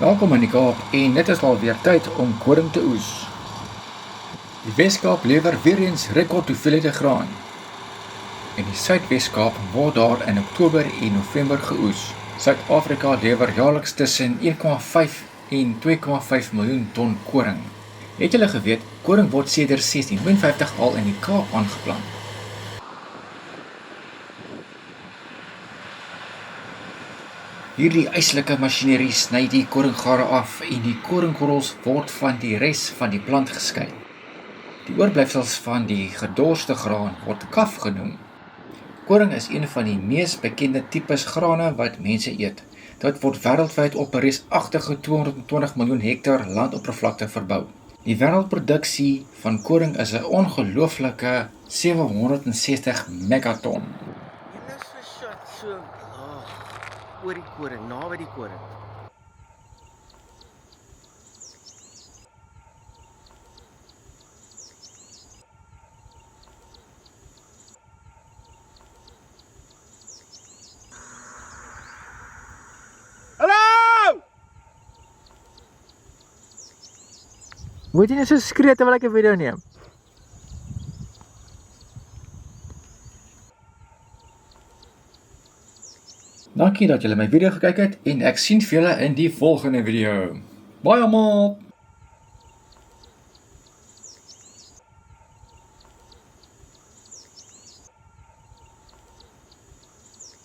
Welkom in die Kaap en dit is alweer tyd om koring te oes. Die Wes-Kaap lewer weer eens rekord hoeveelhede graan. In die Suid-Wes-Kaap word daar in Oktober en November geoes. Suid-Afrika lewer jaarliks tussen 1,5 en 2,5 miljoen ton koring. Het julle geweet, koring word sedert 1650 al in die Kaap aangeplant. Hierdie yslike masjinerie sny die koringgare af en die koringkorrels word van die res van die plant geskei. Die oorblyfsels van die gedorste graan word kaf genoem. Koring is een van die mees bekende tipes grane wat mense eet. Dit word wêreldwyd op 'n reusagtige 220 miljoen hektaar landoppervlakte verbou. Die wêreldproduksie van koring is 'n ongelooflike 760 megaton. Julle is so so oor die koring, naby die koring. Hallo! Moet jy nie so skree terwyl ek 'n video neem? Dankie dat julle my video gekyk het en ek sien vir julle in die volgende video. Bye almal!